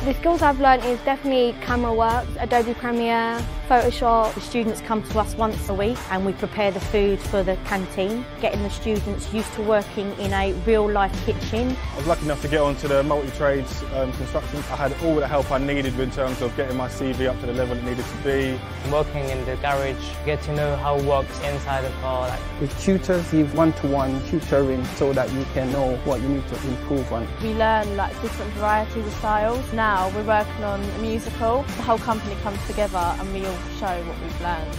The skills I've learned is definitely camera work, Adobe Premiere, Photoshop. The students come to us once a week and we prepare the food for the canteen, getting the students used to working in a real-life kitchen. I was lucky enough to get onto the multi-trades construction. I had all the help I needed in terms of getting my CV up to the level it needed to be. Working in the garage, get to know how it works inside the car. With tutors, give one-to-one tutoring so that you can know what you need to improve on. We learn like different varieties of styles. Now we're working on a musical. The whole company comes together and we all show what we've learned.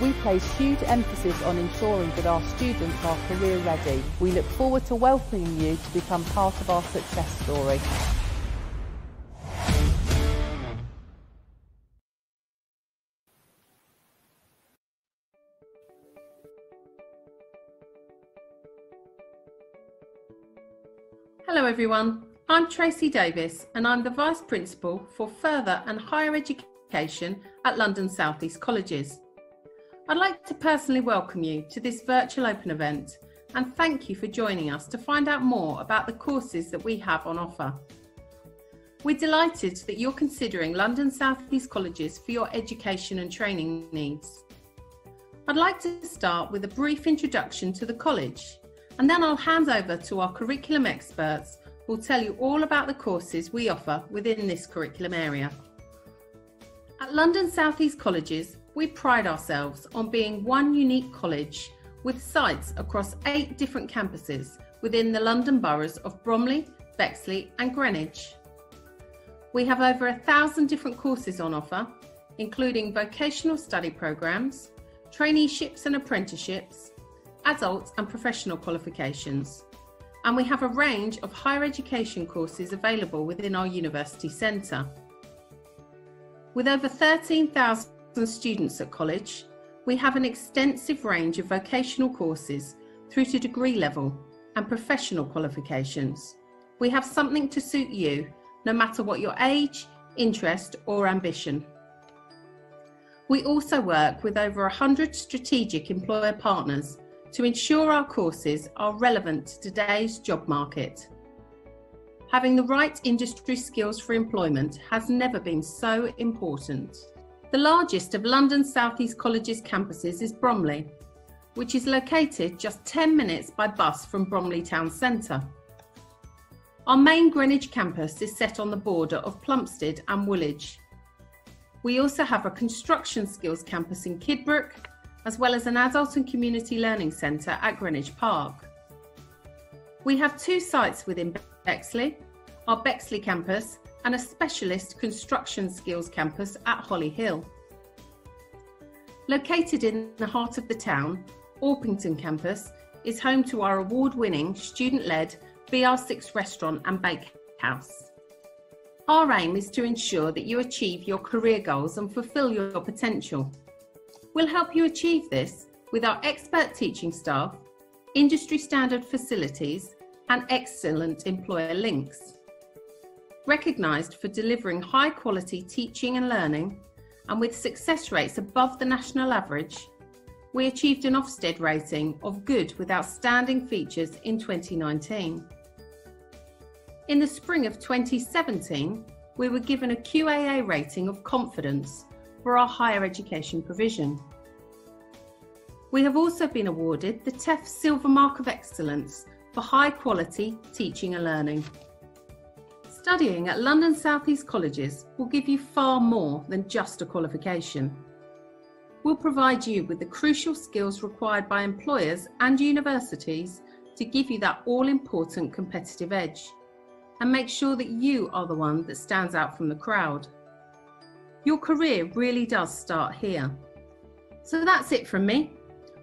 We place huge emphasis on ensuring that our students are career ready. We look forward to welcoming you to become part of our success story. Hello everyone, I'm Tracy Davis and I'm the Vice Principal for Further and Higher Education at London South East Colleges. I'd like to personally welcome you to this virtual open event and thank you for joining us to find out more about the courses that we have on offer. We're delighted that you're considering London South East Colleges for your education and training needs. I'd like to start with a brief introduction to the college, and then I'll hand over to our curriculum experts who will tell you all about the courses we offer within this curriculum area. At London South East Colleges, we pride ourselves on being one unique college with sites across 8 different campuses within the London boroughs of Bromley, Bexley and Greenwich. We have over 1,000 different courses on offer, including vocational study programmes, traineeships and apprenticeships, adult and professional qualifications, and we have a range of higher education courses available within our university centre. With over 13,000 students at college, we have an extensive range of vocational courses through to degree level and professional qualifications. We have something to suit you, no matter what your age, interest or ambition. We also work with over 100 strategic employer partners to ensure our courses are relevant to today's job market. Having the right industry skills for employment has never been so important. The largest of London South East College's campuses is Bromley, which is located just 10 minutes by bus from Bromley Town Centre. Our main Greenwich campus is set on the border of Plumstead and Woolwich. We also have a construction skills campus in Kidbrooke, as well as an adult and community learning centre at Greenwich Park. We have 2 sites within Bexley, our Bexley campus and a specialist construction skills campus at Holly Hill. Located in the heart of the town, Orpington campus is home to our award-winning student-led BR6 restaurant and bakehouse. Our aim is to ensure that you achieve your career goals and fulfil your potential. We'll help you achieve this with our expert teaching staff, industry standard facilities and excellent employer links. Recognised for delivering high quality teaching and learning, and with success rates above the national average, we achieved an Ofsted rating of good with outstanding features in 2019. In the spring of 2017, we were given a QAA rating of confidence for our higher education provision. We have also been awarded the TEF Silver Mark of Excellence for high quality teaching and learning. Studying at London South East Colleges will give you far more than just a qualification. We'll provide you with the crucial skills required by employers and universities to give you that all-important competitive edge and make sure that you are the one that stands out from the crowd. Your career really does start here. So that's it from me.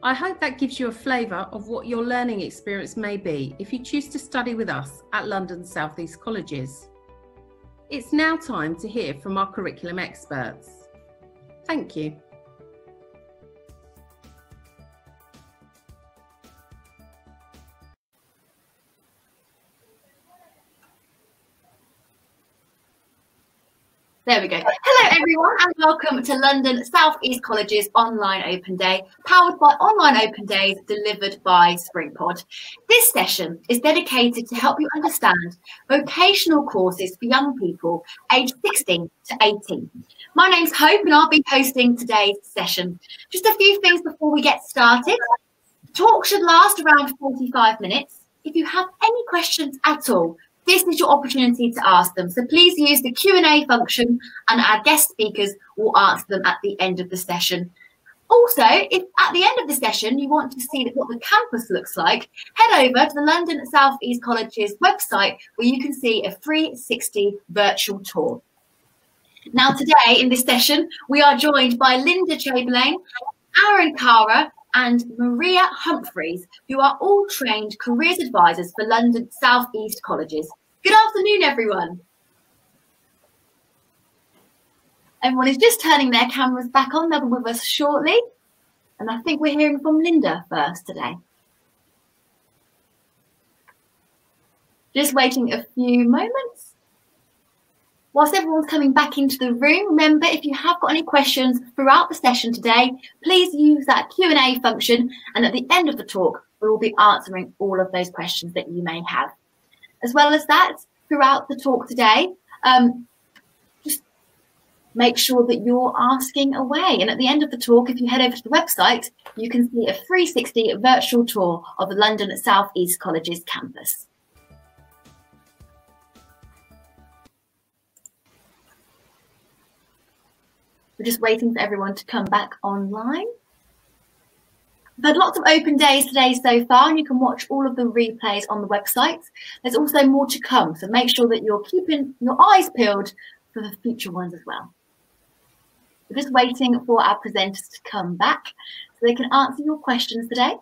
I hope that gives you a flavour of what your learning experience may be if you choose to study with us at London South East Colleges. It's now time to hear from our curriculum experts. Thank you. There we go. Hello everyone and welcome to London South East College's online open day, powered by online open days delivered by SpringPod. This session is dedicated to help you understand vocational courses for young people aged 16 to 18. My name's Hope and I'll be hosting today's session. Just a few things before we get started. The talk should last around 45 minutes. If you have any questions at all, this is your opportunity to ask them. So please use the Q&A function and our guest speakers will answer them at the end of the session. Also, if at the end of the session you want to see what the campus looks like, head over to the London South East College's website where you can see a 360 virtual tour. Now today in this session, we are joined by Linda Chamberlain, Aaron Cara and Maria Humphreys, who are all trained careers advisors for London South East Colleges. Good afternoon, everyone. Everyone is just turning their cameras back on. They'll be with us shortly. And I think we're hearing from Linda first today. Just waiting a few moments. Whilst everyone's coming back into the room, remember, if you have got any questions throughout the session today, please use that Q&A function. And at the end of the talk, we will be answering all of those questions that you may have. As well as that, throughout the talk today, just make sure that you're asking away. And at the end of the talk, if you head over to the website, you can see a 360 virtual tour of the London South East College's campus. We're just waiting for everyone to come back online. We've had lots of open days today so far, and you can watch all of the replays on the website. There's also more to come, so make sure that you're keeping your eyes peeled for the future ones as well. We're just waiting for our presenters to come back so they can answer your questions today.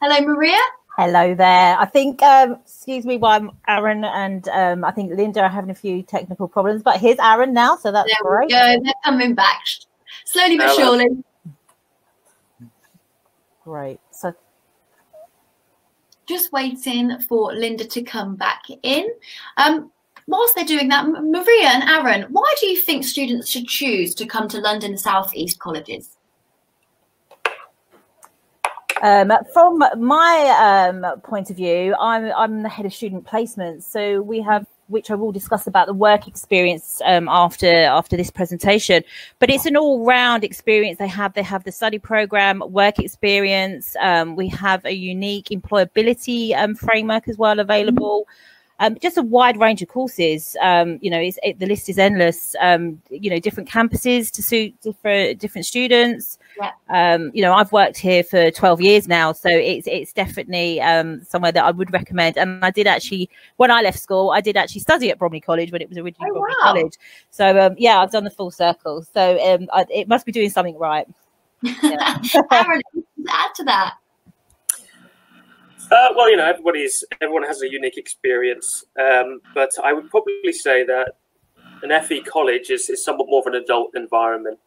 Hello, Maria. Hello there. I think, excuse me, while Aaron and I think Linda are having a few technical problems, but here's Aaron now, so that's great. There we go. They're coming back slowly but surely. Great. So just waiting for Linda to come back in. Whilst they're doing that, Maria and Aaron, why do you think students should choose to come to London South East Colleges? From my point of view, I'm the head of student placements, so we have, which I will discuss about the work experience after this presentation. But it's an all-round experience they have. They have the study program, work experience. We have a unique employability framework as well available. Just a wide range of courses. You know, the list is endless. You know, different campuses to suit different students. Yeah. You know, I've worked here for 12 years now, so it's definitely somewhere that I would recommend. And I did actually, when I left school, I did actually study at Bromley College when it was originally Bromley College. So yeah, I've done the full circle. So it must be doing something right. Yeah. Aaron, add to that. Well, you know, everyone has a unique experience, but I would probably say that an FE college is somewhat more of an adult environment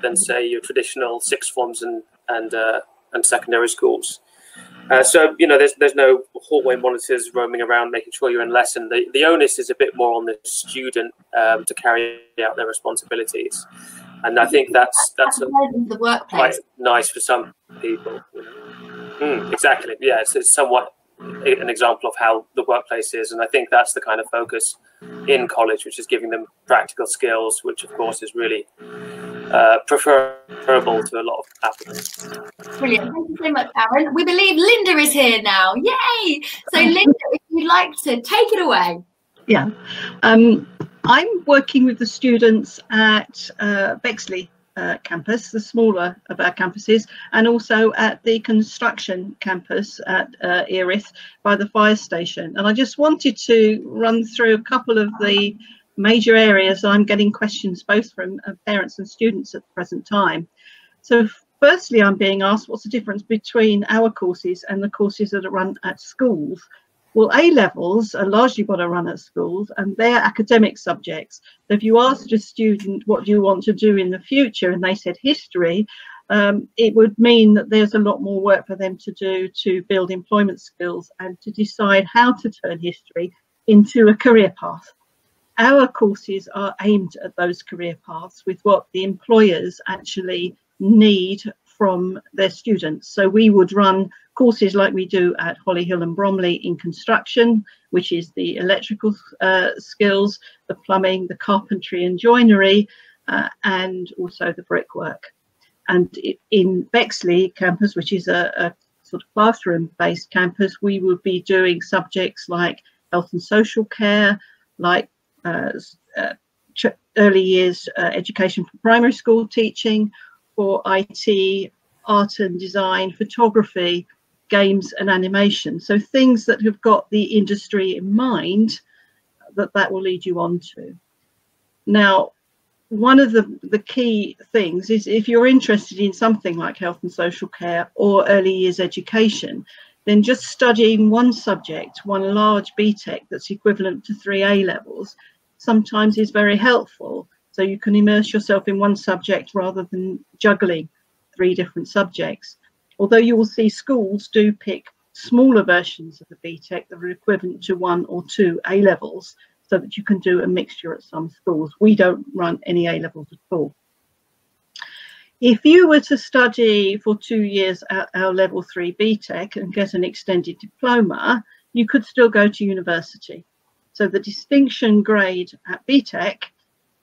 than, say, your traditional sixth forms and secondary schools. So, you know, there's no hallway monitors roaming around making sure you're in lesson. The onus is a bit more on the student to carry out their responsibilities, and I think that's the workplace. Quite nice for some people. You know? Exactly. Yeah, it's somewhat an example of how the workplace is, and I think that's the kind of focus in college, which is giving them practical skills, which of course is really preferable to a lot of applicants. Brilliant. Thank you so much, Aaron. We believe Linda is here now. Yay! So Linda, if you'd like to take it away. Yeah. I'm working with the students at Bexley campus, the smaller of our campuses, and also at the construction campus at Erith by the fire station. And I just wanted to run through a couple of the major areas I'm getting questions both from parents and students at the present time. So firstly, I'm being asked what's the difference between our courses and the courses that are run at schools. Well, A-levels are largely what are run at schools, and they're academic subjects. So if you asked a student what do you want to do in the future and they said history, it would mean that there's a lot more work for them to do to build employment skills and to decide how to turn history into a career path. Our courses are aimed at those career paths with what the employers actually need from their students. So we would run courses like we do at Hollyhill and Bromley in construction, which is the electrical skills, the plumbing, the carpentry and joinery, and also the brickwork. And in Bexley campus, which is a sort of classroom-based campus, we would be doing subjects like health and social care, like early years education for primary school teaching, for IT, art and design, photography, games and animation. So things that have got the industry in mind that will lead you on to. Now, one of the key things is if you're interested in something like health and social care or early years education, then just studying one subject, one large BTEC that's equivalent to 3 A levels, sometimes is very helpful. So you can immerse yourself in one subject rather than juggling 3 different subjects. Although you will see schools do pick smaller versions of the BTEC that are equivalent to 1 or 2 A levels, so that you can do a mixture at some schools. We don't run any A levels at all. If you were to study for 2 years at our level 3 BTEC and get an extended diploma, you could still go to university. So the distinction grade at BTEC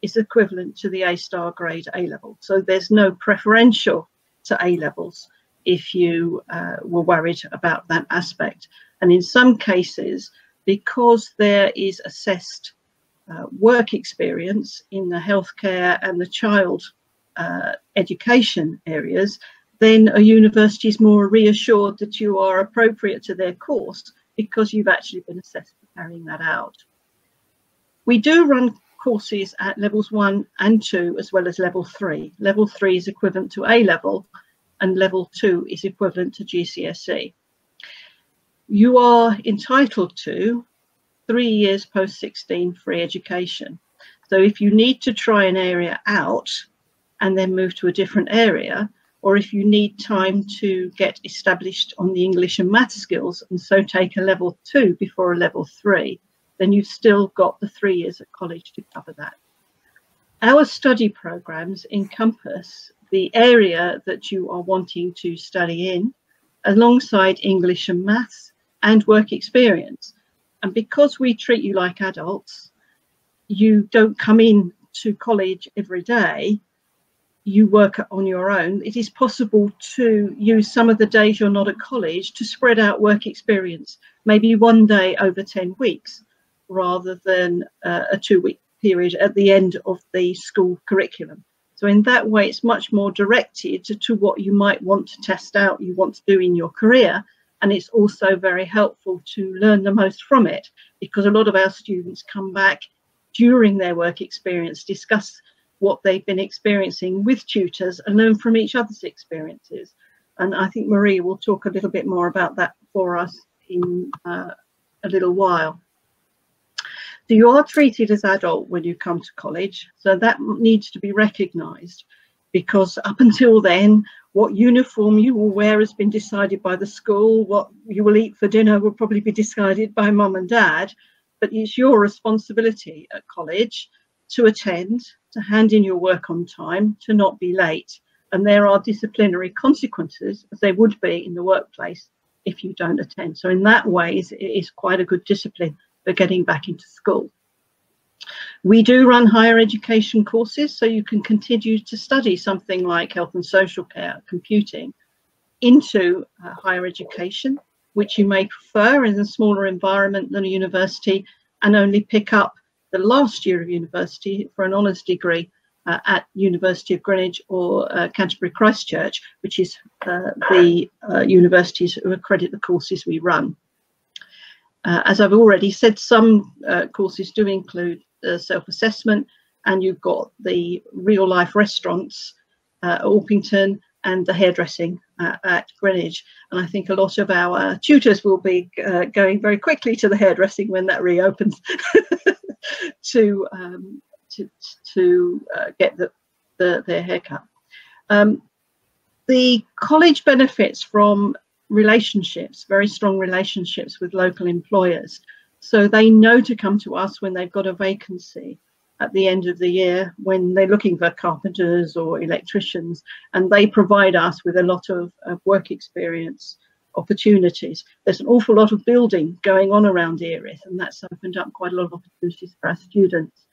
is equivalent to the A-star grade A level. So there's no preferential to A levels if you were worried about that aspect. And in some cases, because there is assessed work experience in the healthcare and the child education areas, then a university is more reassured that you are appropriate to their course because you've actually been assessed for carrying that out. We do run courses at levels 1 and 2 as well as level 3. Level 3 is equivalent to A level and level 2 is equivalent to GCSE. You are entitled to 3 years post-16 free education. So if you need to try an area out and then move to a different area, or if you need time to get established on the English and math skills and so take a level 2 before a level 3, then you've still got the 3 years at college to cover that. Our study programs encompass the area that you are wanting to study in, alongside English and maths and work experience. And because we treat you like adults, you don't come in to college every day, you work on your own. It is possible to use some of the days you're not at college to spread out work experience, maybe 1 day over 10 weeks, rather than a 2-week period at the end of the school curriculum. So in that way, it's much more directed to what you might want to test out, you want to do in your career. And it's also very helpful to learn the most from it, because a lot of our students come back during their work experience, discuss what they've been experiencing with tutors and learn from each other's experiences. And I think Marie will talk a little bit more about that for us in a little while. So you are treated as adult when you come to college, so that needs to be recognised, because up until then, what uniform you will wear has been decided by the school. What you will eat for dinner will probably be decided by mum and dad. But it's your responsibility at college to attend, to hand in your work on time, to not be late. And there are disciplinary consequences, as there would be in the workplace, if you don't attend. So in that way, it is quite a good discipline for getting back into school. We do run higher education courses, so you can continue to study something like health and social care, computing, into higher education, which you may prefer in a smaller environment than a university, and only pick up the last year of university for an honours degree at University of Greenwich or Canterbury Christchurch, which is the universities who accredit the courses we run. As I've already said, some courses do include self-assessment, and you've got the real-life restaurants at Orpington and the hairdressing at Greenwich. And I think a lot of our tutors will be going very quickly to the hairdressing when that reopens to get their haircut. The college benefits from relationships, very strong relationships with local employers. So they know to come to us when they've got a vacancy. at the end of the year when they're looking for carpenters or electricians, and they provide us with a lot of work experience opportunities. There's an awful lot of building going on around Erith, and that's opened up quite a lot of opportunities for our students.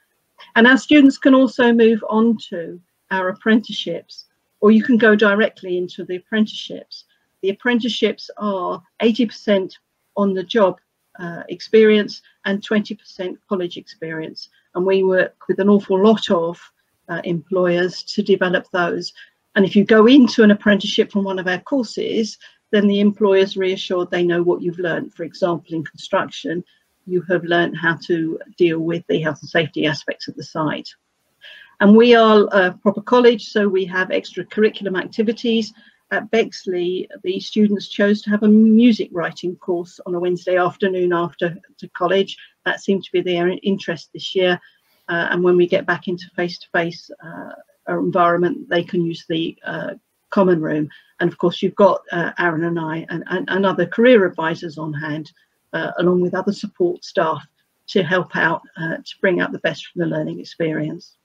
And our students can also move on to our apprenticeships, or you can go directly into the apprenticeships. The apprenticeships are 80% on the job experience and 20% college experience. And we work with an awful lot of employers to develop those. And if you go into an apprenticeship from one of our courses, then the employer's reassured they know what you've learned. For example, in construction, you have learned how to deal with the health and safety aspects of the site. And we are a proper college, so we have extracurriculum activities. At Bexley, the students chose to have a music writing course on a Wednesday afternoon after college. That seemed to be their interest this year. And when we get back into face-to-face environment, they can use the common room. And of course, you've got Aaron and I and other career advisors on hand, along with other support staff to help out to bring out the best from the learning experience.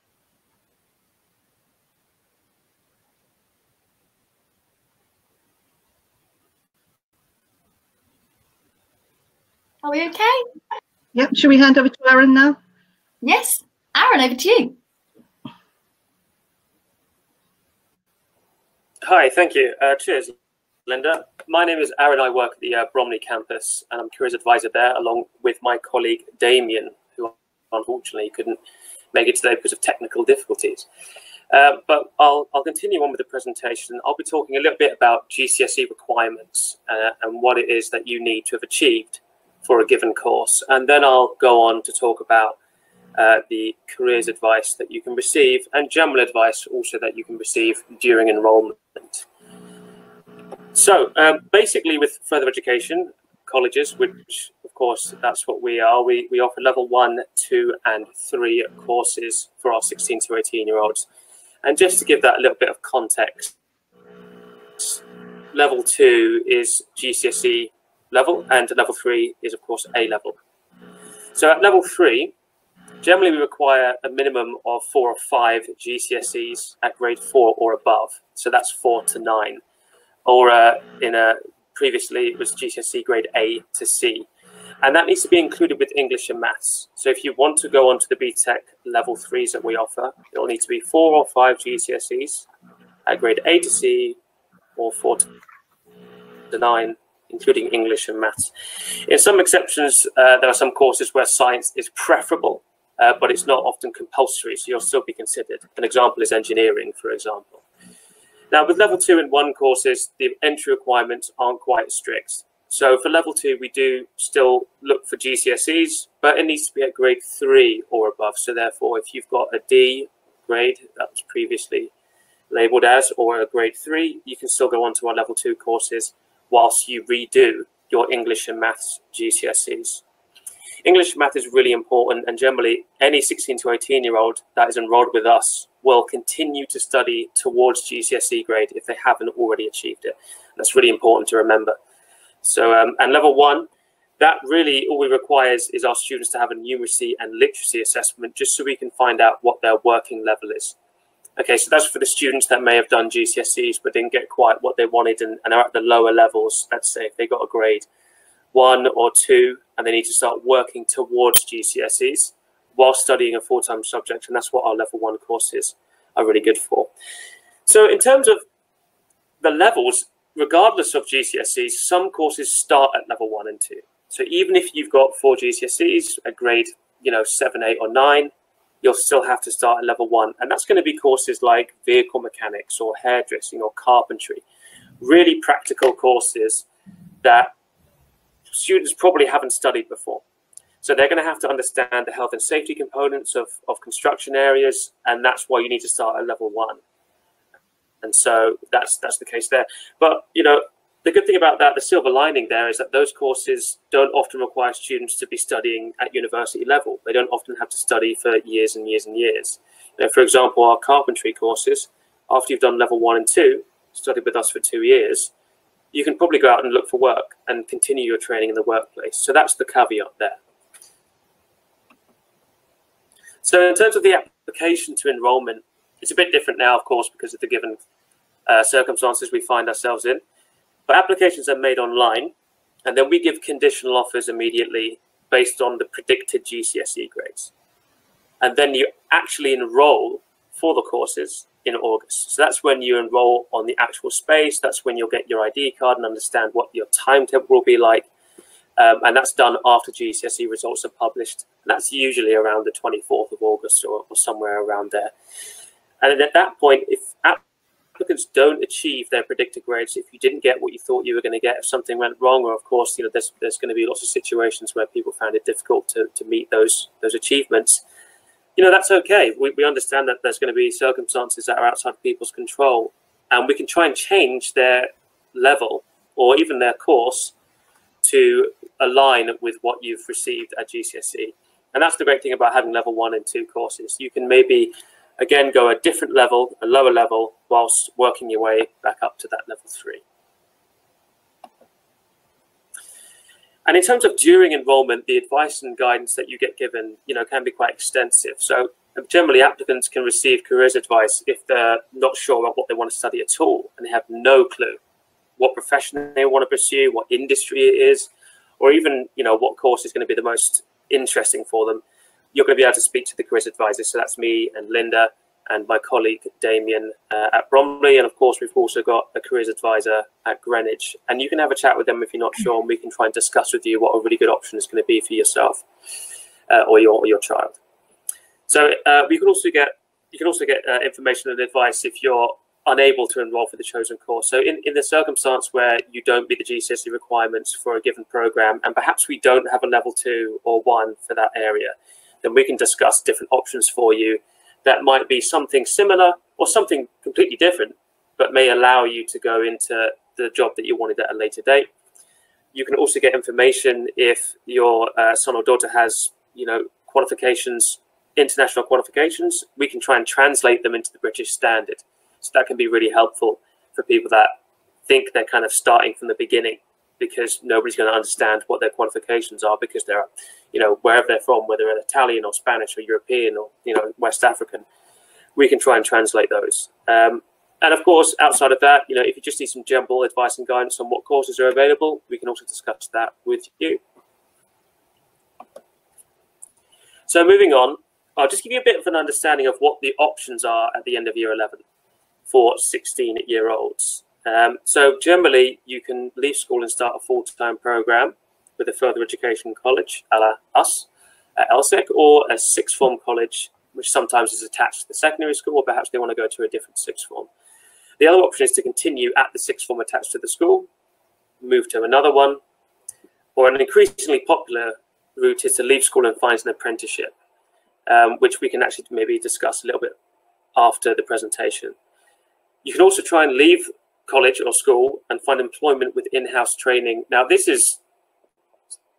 Are we okay? Yep. Should we hand over to Aaron now? Yes. Aaron, over to you. Hi, thank you. Cheers, Linda. My name is Aaron. I work at the Bromley campus, and I'm careers advisor there, along with my colleague Damien, who unfortunately couldn't make it today because of technical difficulties. But I'll continue on with the presentation. I'll be talking a little bit about GCSE requirements and what it is that you need to have achieved for a given course. And then I'll go on to talk about the careers advice that you can receive and general advice also that you can receive during enrolment. So basically with further education colleges, which of course that's what we are, we offer level 1, 2 and 3 courses for our 16 to 18 year olds. And just to give that a little bit of context, level 2 is GCSE level and level 3 is of course A level. So at level 3, generally we require a minimum of 4 or 5 GCSEs at grade 4 or above. So that's 4 to 9. Or previously it was GCSE grade A to C. And that needs to be included with English and maths. So if you want to go on to the BTEC level 3s that we offer, it'll need to be 4 or 5 GCSEs at grade A to C or 4 to 9, including English and maths. In some exceptions, there are some courses where science is preferable, but it's not often compulsory, so you'll still be considered. An example is engineering, for example. Now, with level 2 and 1 courses, the entry requirements aren't quite strict. So for level 2, we do still look for GCSEs, but it needs to be at grade 3 or above. So therefore, if you've got a D grade that was previously labelled as, or a grade 3, you can still go on to our level 2 courses whilst you redo your English and maths GCSEs. English and math is really important, and generally any 16 to 18 year old that is enrolled with us will continue to study towards GCSE grade if they haven't already achieved it. That's really important to remember. So, and level 1, that really all we require is our students to have a numeracy and literacy assessment just so we can find out what their working level is. Okay, so that's for the students that may have done GCSEs but didn't get quite what they wanted and are at the lower levels. Let's say if they got a grade 1 or 2 and they need to start working towards GCSEs while studying a full-time subject, and that's what our level 1 courses are really good for. So in terms of the levels, regardless of GCSEs, some courses start at level 1 and 2. So even if you've got 4 GCSEs at grade 7, 8 or 9, you'll still have to start at level 1. And that's going to be courses like vehicle mechanics or hairdressing or carpentry, really practical courses that students probably haven't studied before. So they're going to have to understand the health and safety components of construction areas, and that's why you need to start at level 1. And so that's the case there. But, the good thing about that, the silver lining there, is that those courses don't often require students to be studying at university level. They don't often have to study for years and years and years. For example, our carpentry courses, after you've done level 1 and 2, studied with us for 2 years, you can probably go out and look for work and continue your training in the workplace. So that's the caveat there. So in terms of the application to enrolment, it's a bit different now, of course, because of the given circumstances we find ourselves in. But applications are made online, and then we give conditional offers immediately based on the predicted GCSE grades. And then you actually enroll for the courses in August. So that's when you enroll on the actual space. That's when you'll get your ID card and understand what your timetable will be like. And that's done after GCSE results are published. And that's usually around the 24th of August or somewhere around there. And at that point, if applicants don't achieve their predicted grades, if you didn't get what you thought you were going to get, if something went wrong, or of course, there's going to be lots of situations where people found it difficult to meet those achievements, that's okay. We understand that there's going to be circumstances that are outside of people's control, and we can try and change their level or even their course to align with what you've received at GCSE. And that's the great thing about having level 1 and 2 courses. You can maybe, again, go a different level, a lower level, whilst working your way back up to that level 3. And in terms of during enrolment, the advice and guidance that you get given, can be quite extensive. So generally, applicants can receive careers advice if they're not sure about what they want to study at all, and they have no clue what profession they want to pursue, what industry it is, or even, what course is going to be the most interesting for them. You're going to be able to speak to the careers advisors. So that's me and Linda and my colleague Damien at Bromley, and of course we've also got a careers advisor at Greenwich, and you can have a chat with them if you're not sure, and we can try and discuss with you what a really good option is going to be for yourself or your child. So you can also get information and advice if you're unable to enroll for the chosen course. So in the circumstance where you don't meet the GCSE requirements for a given program, and perhaps we don't have a level 2 or 1 for that area, then we can discuss different options for you that might be something similar or something completely different, but may allow you to go into the job that you wanted at a later date. You can also get information if your son or daughter has, qualifications, international qualifications. We can try and translate them into the British standard. So that can be really helpful for people that think they're kind of starting from the beginning, because nobody's going to understand what their qualifications are, because they're, wherever they're from, whether they're Italian or Spanish or European or, West African, we can try and translate those. And of course, outside of that, if you just need some general advice and guidance on what courses are available, we can also discuss that with you. So moving on, I'll just give you a bit of an understanding of what the options are at the end of year 11 for 16-year-olds. So generally, you can leave school and start a full-time program with a further education college, a la us at LSEC, or a sixth form college, which sometimes is attached to the secondary school, or perhaps they want to go to a different sixth form. The other option is to continue at the sixth form attached to the school, move to another one, or an increasingly popular route is to leave school and find an apprenticeship, which we can actually maybe discuss a little bit after the presentation. You can also try and leave college or school and find employment with in-house training. Now, this is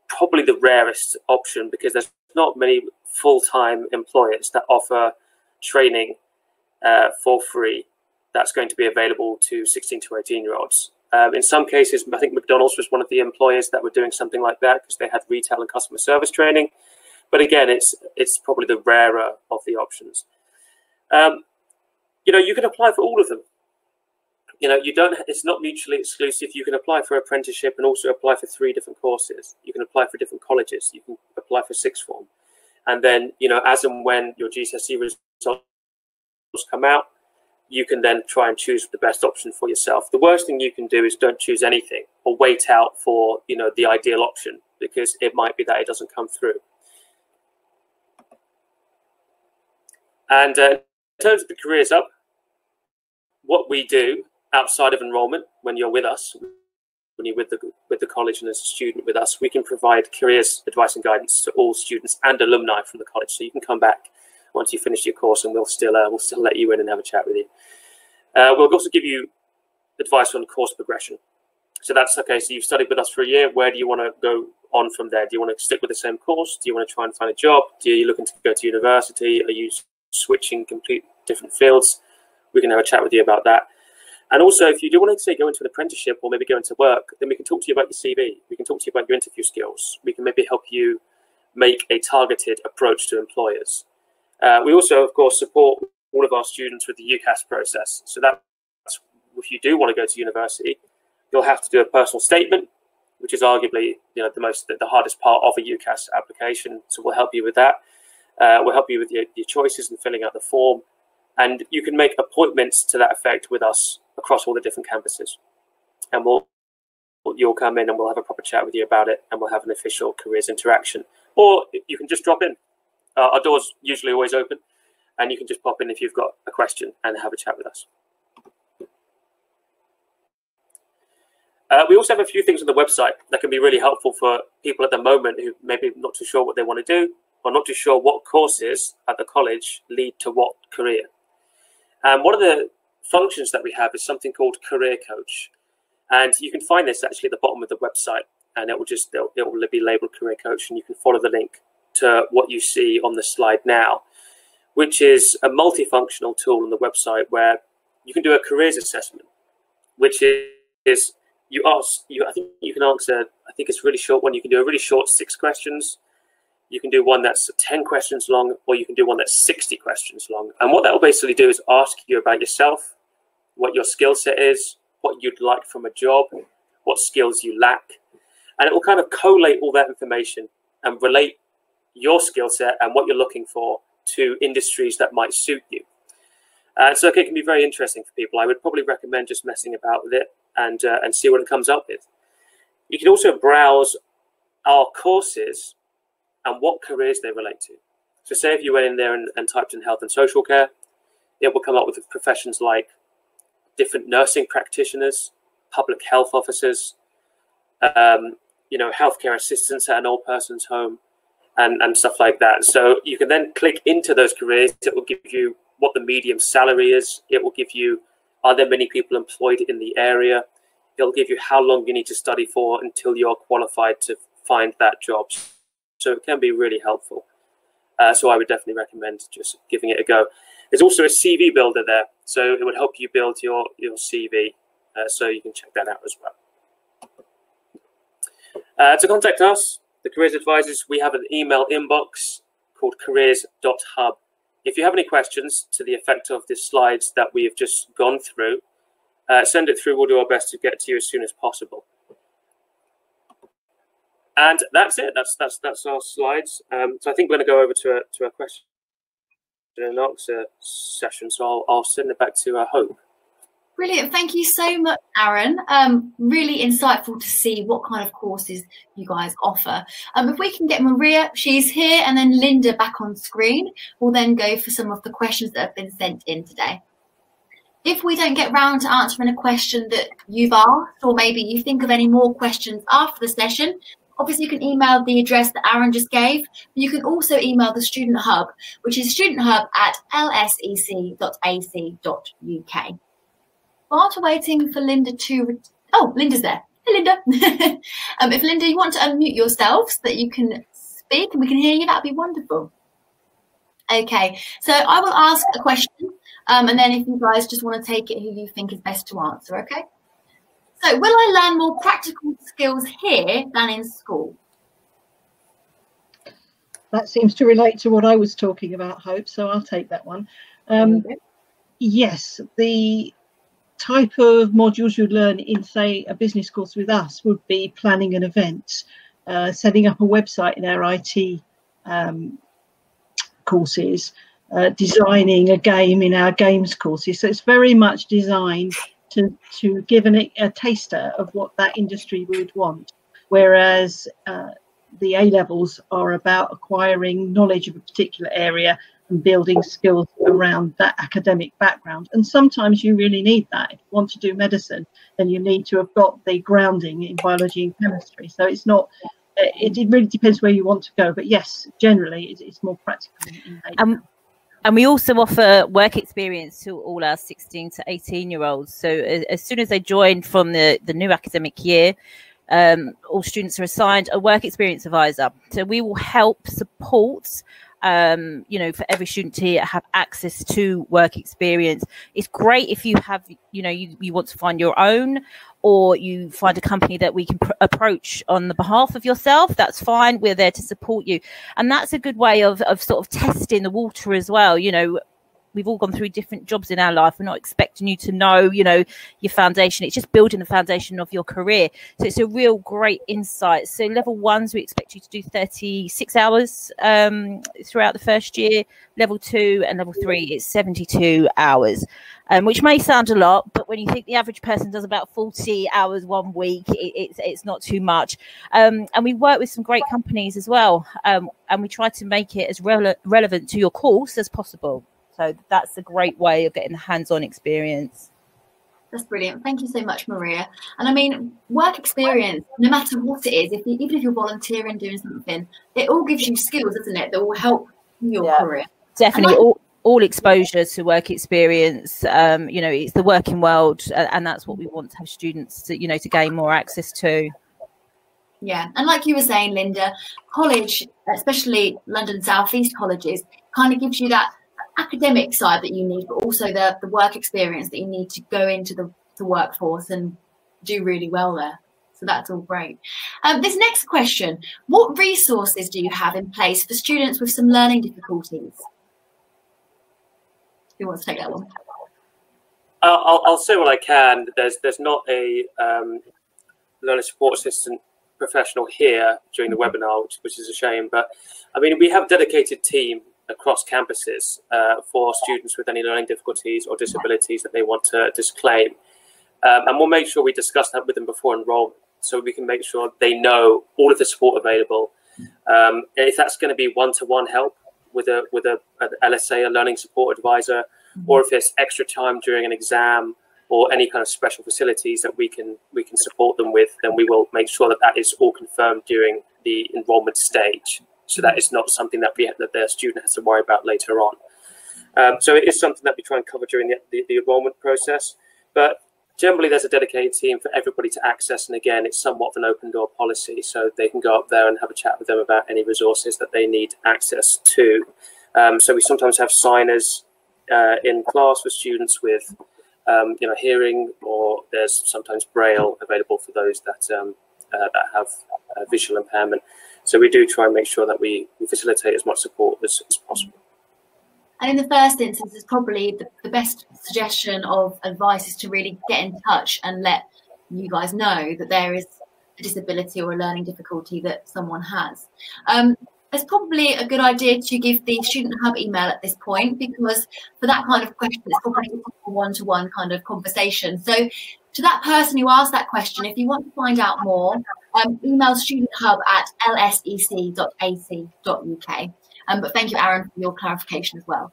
probably the rarest option, because there's not many full-time employers that offer training for free that's going to be available to 16 to 18-year-olds. In some cases, I think McDonald's was one of the employers that were doing something like that, because they had retail and customer service training. But again, it's probably the rarer of the options. You can apply for all of them. It's not mutually exclusive. You can apply for apprenticeship and also apply for 3 different courses. You can apply for different colleges. You can apply for sixth form. And then, as and when your GCSE results come out, you can then try and choose the best option for yourself. The worst thing you can do is don't choose anything, or wait out for, the ideal option, because it might be that it doesn't come through. And in terms of the careers up, what we do outside of enrolment, when you're with us, when you're with the college and as a student with us, we can provide careers advice and guidance to all students and alumni from the college. So you can come back once you finish your course, and we'll still let you in and have a chat with you. We'll also give you advice on course progression. So that's okay. So you've studied with us for a year. Where do you want to go on from there? Do you want to stick with the same course? Do you want to try and find a job? Are you looking to go to university? Are you switching complete different fields? We can have a chat with you about that. And also, if you do want to say go into an apprenticeship or maybe go into work, then we can talk to you about your CV. We can talk to you about your interview skills. We can maybe help you make a targeted approach to employers. We also, of course, support all of our students with the UCAS process. So that's, if you do want to go to university, you'll have to do a personal statement, which is arguably, you know, the hardest part of a UCAS application. So we'll help you with that. We'll help you with your choices and filling out the form. And you can make appointments to that effect with us across all the different campuses. And you'll come in and we'll have a proper chat with you about it, and we'll have an official careers interaction. Or you can just drop in. Our door's usually always open, and you can just pop in if you've got a question and have a chat with us. We also have a few things on the website that can be really helpful for people at the moment who maybe not too sure what they want to do, or not too sure what courses at the college lead to what career. And one of the functions that we have is something called Career Coach. And you can find this actually at the bottom of the website, and it will be labeled Career Coach, and you can follow the link to what you see on the slide now, which is a multifunctional tool on the website where you can do a careers assessment, which is I think you can answer, I think it's a really short one. You can do a really short 6 questions. You can do one that's 10 questions long, or you can do one that's 60 questions long. And what that will basically do is ask you about yourself, what your skill set is, what you'd like from a job, what skills you lack. And it will kind of collate all that information and relate your skill set and what you're looking for to industries that might suit you. So it can be very interesting for people. I would probably recommend just messing about with it and see what it comes up with. You can also browse our courses and what careers they relate to. So say if you went in there and typed in health and social care, it will come up with professions like different nursing practitioners, public health officers, you know, healthcare assistants at an old person's home, and stuff like that. So you can then click into those careers. It will give you what the median salary is. It will give you, are there many people employed in the area? It'll give you how long you need to study for until you're qualified to find that job. So it can be really helpful. So I would definitely recommend just giving it a go. There's also a CV builder there, so it would help you build your CV. So you can check that out as well. To contact us, the Careers Advisors, we have an email inbox called careers.hub. If you have any questions to the effect of the slides that we have just gone through, send it through. We'll do our best to get to you as soon as possible. And that's it. That's our slides. So I think we're going to go over to a question and answer session. So I'll send it back to Hope. Brilliant. Thank you so much, Aaron. Really insightful to see what kind of courses you guys offer. If we can get Maria, she's here, and then Linda back on screen. We'll then go for some of the questions that have been sent in today. If we don't get round to answering a question that you've asked, or maybe you think of any more questions after the session, obviously you can email the address that Aaron just gave. You can also email the Student Hub, which is studenthub@lsec.ac.uk. Whilst we're waiting for Linda to... Oh, Linda's there. Hey, Linda. If Linda, you want to unmute yourself so that you can speak and we can hear you, that'd be wonderful. Okay, so I will ask a question, and then if you guys just want to take it who you think is best to answer, okay? So, will I learn more practical skills here than in school? That seems to relate to what I was talking about, Hope, so I'll take that one. Yes, the type of modules you'd learn in, say, a business course with us would be planning an event, setting up a website in our IT courses, designing a game in our games courses. So it's very much designed to give a taster of what that industry would want, whereas the A-levels are about acquiring knowledge of a particular area and building skills around that academic background. And sometimes you really need that. If you want to do medicine, then you need to have got the grounding in biology and chemistry. So it's not, it really depends where you want to go. But yes, generally it's more practical. And we also offer work experience to all our 16 to 18-year-olds. So as soon as they join from the new academic year, all students are assigned a work experience advisor. So we will help support you know, for every student to have access to work experience. It's great if you have, you know, you want to find your own, or you find a company that we can approach on the behalf of yourself. That's fine. We're there to support you. And that's a good way of sort of testing the water as well. You know, we've all gone through different jobs in our life. We're not expecting you to know, you know, your foundation. It's just building the foundation of your career. So it's a real great insight. So level 1s, we expect you to do 36 hours throughout the first year. Level 2 and level 3 is 72 hours, which may sound a lot, but when you think the average person does about 40 hours 1 week, it's not too much. And we work with some great companies as well. And we try to make it as relevant to your course as possible. So that's a great way of getting the hands-on experience. That's brilliant. Thank you so much, Maria. And I mean, work experience, no matter what it is, even if you're volunteering, doing something, it all gives you skills, doesn't it, that will help your career. Definitely. All exposure to work experience, you know, it's the working world, and that's what we want to have students to, you know, to gain more access to. Yeah, and like you were saying, Linda, college, especially London South East colleges, kind of gives you that academic side that you need, but also the work experience that you need to go into the workforce and do really well there. So that's all great. This next question, what resources do you have in place for students with some learning difficulties? Who wants to take that one? I'll say what I can. There's not a learning support assistant professional here during the webinar, which is a shame. But I mean, we have a dedicated team across campuses for students with any learning difficulties or disabilities that they want to disclaim. And we'll make sure we discuss that with them before enrollment, so we can make sure they know all of the support available. If that's going to be one-to-one help with a LSA, a learning support advisor, or if it's extra time during an exam or any kind of special facilities that we can support them with, then we will make sure that that is all confirmed during the enrollment stage. So that is not something that the student has to worry about later on. So it is something that we try and cover during the enrollment process. But generally, there's a dedicated team for everybody to access. And again, it's somewhat of an open door policy, so they can go up there and have a chat with them about any resources that they need access to. So we sometimes have signers in class for students with you know, hearing, or there's sometimes Braille available for those that have visual impairment. So we do try and make sure that we facilitate as much support as possible. And in the first instance, it's probably the best suggestion of advice is to really get in touch and let you guys know that there is a disability or a learning difficulty that someone has. It's probably a good idea to give the Student Hub email at this point, because for that kind of question, it's probably a one-to-one kind of conversation. So to that person who asked that question, if you want to find out more, email studenthub@lsec.ac.uk. But thank you, Aaron, for your clarification as well.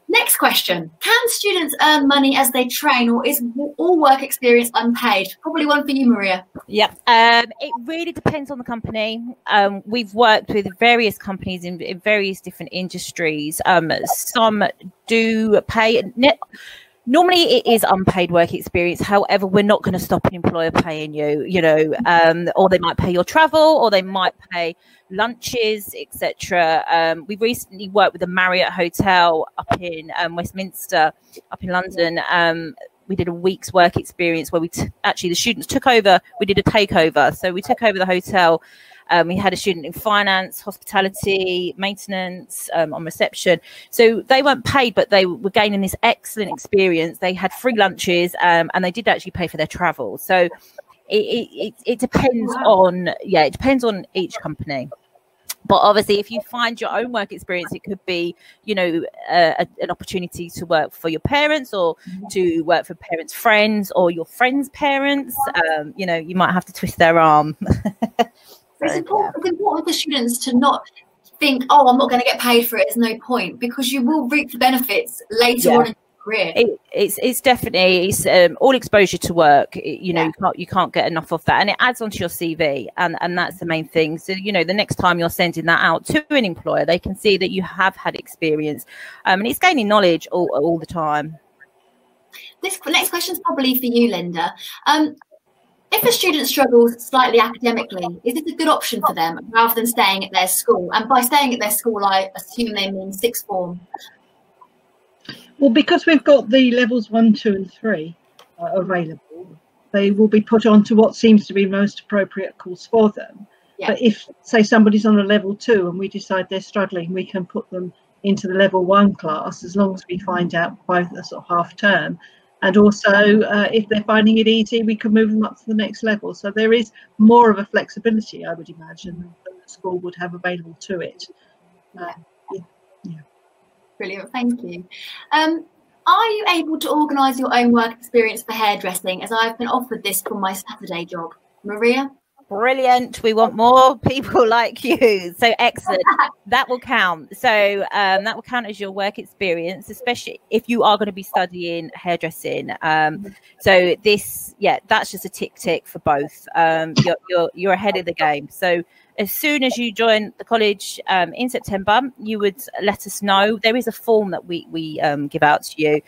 Next question. Can students earn money as they train, or is all work experience unpaid? Probably one for you, Maria. Yep. It really depends on the company. We've worked with various companies in various different industries. Some do pay. Normally it is unpaid work experience. However, we're not going to stop an employer paying you, you know, or they might pay your travel, or they might pay lunches, etc. We've recently worked with a Marriott hotel up in Westminster, up in London. We did a week's work experience where actually the students took over. We did a takeover. So we took over the hotel. We had a student in finance, hospitality, maintenance, on reception. So they weren't paid, but they were gaining this excellent experience. They had free lunches, and they did actually pay for their travel. So it depends on, it depends on each company. But obviously, if you find your own work experience, it could be, you know, an opportunity to work for your parents, or to work for parents' friends, or your friends' parents. You know, you might have to twist their arm. It's important for students to not think, oh, I'm not going to get paid for it. There's no point, because you will reap the benefits later on in your career. It's definitely all exposure to work. You know, you can't get enough of that, and it adds onto your CV, and that's the main thing. So, you know, the next time you're sending that out to an employer, they can see that you have had experience, and it's gaining knowledge all the time. This next question is probably for you, Linda. If a student struggles slightly academically, is it a good option for them rather than staying at their school? And by staying at their school, I assume they mean sixth form. Well, because we've got the levels 1, 2 and 3 available, they will be put onto what seems to be most appropriate course for them. Yeah. But if, say, somebody's on a level 2 and we decide they're struggling, we can put them into the level 1 class as long as we find out by the sort of half term. And also, if they're finding it easy, we can move them up to the next level. So there is more of a flexibility, I would imagine, than the school would have available to it. Yeah. Brilliant, thank you. Are you able to organise your own work experience for hairdressing, as I've been offered this for my Saturday job? Maria? Brilliant. We want more people like you. So excellent. That will count. So that will count as your work experience, especially if you are going to be studying hairdressing. So this, yeah, that's just a tick for both. You're ahead of the game. So as soon as you join the college in September, you would let us know. There is a form that we give out to you,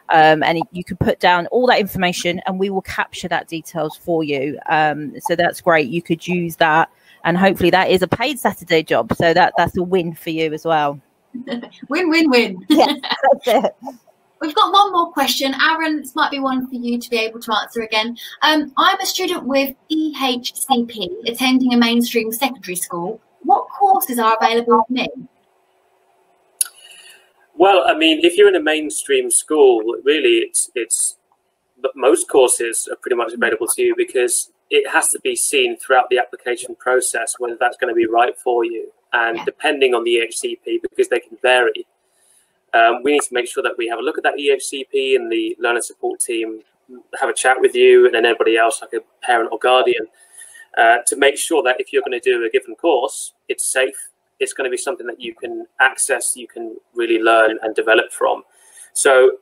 and you can put down all that information and we will capture that details for you. So that's great. You could use that, and hopefully that is a paid Saturday job. So that's a win for you as well. Win. Yes, that's it. We've got one more question. Aaron, this might be one for you to be able to answer again. I'm a student with EHCP attending a mainstream secondary school. What courses are available for me? Well, I mean, if you're in a mainstream school, really, it's most courses are pretty much available to you, because it has to be seen throughout the application process whether that's going to be right for you. And depending on the EHCP, because they can vary, we need to make sure that we have a look at that EHCP and the learner support team have a chat with you and then everybody else, like a parent or guardian, to make sure that if you're going to do a given course, it's safe, it's going to be something that you can access, you can really learn and develop from. So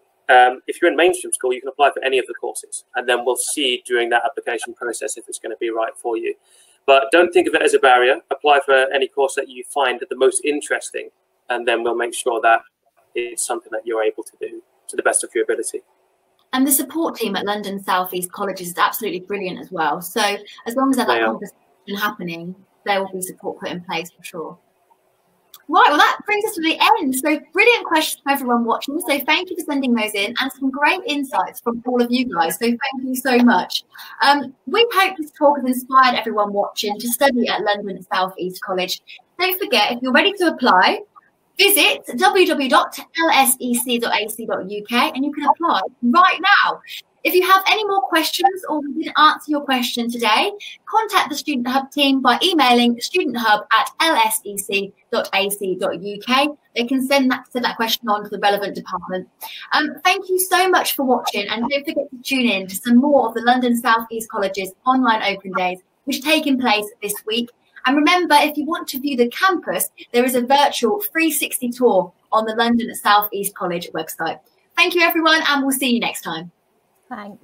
if you're in mainstream school, you can apply for any of the courses, and then we'll see during that application process if it's going to be right for you. But don't think of it as a barrier. Apply for any course that you find the most interesting, and then we'll make sure that it's something that you're able to do to the best of your ability. And the support team at London South East Colleges is absolutely brilliant as well. So as long as there's that conversation happening, there will be support put in place for sure. Right, well, that brings us to the end. So brilliant questions from everyone watching. So thank you for sending those in, and some great insights from all of you guys. So thank you so much. We hope this talk has inspired everyone watching to study at London South East College. Don't forget, if you're ready to apply, visit www.lsec.ac.uk and you can apply right now. If you have any more questions or we didn't answer your question today, contact the Student Hub team by emailing studenthub@lsec.ac.uk. They can send that question on to the relevant department. Thank you so much for watching, and don't forget to tune in to some more of the London South East College's online open days, which are taking place this week. And remember, if you want to view the campus, there is a virtual 360 tour on the London South East College website. Thank you, everyone, and we'll see you next time. Thanks.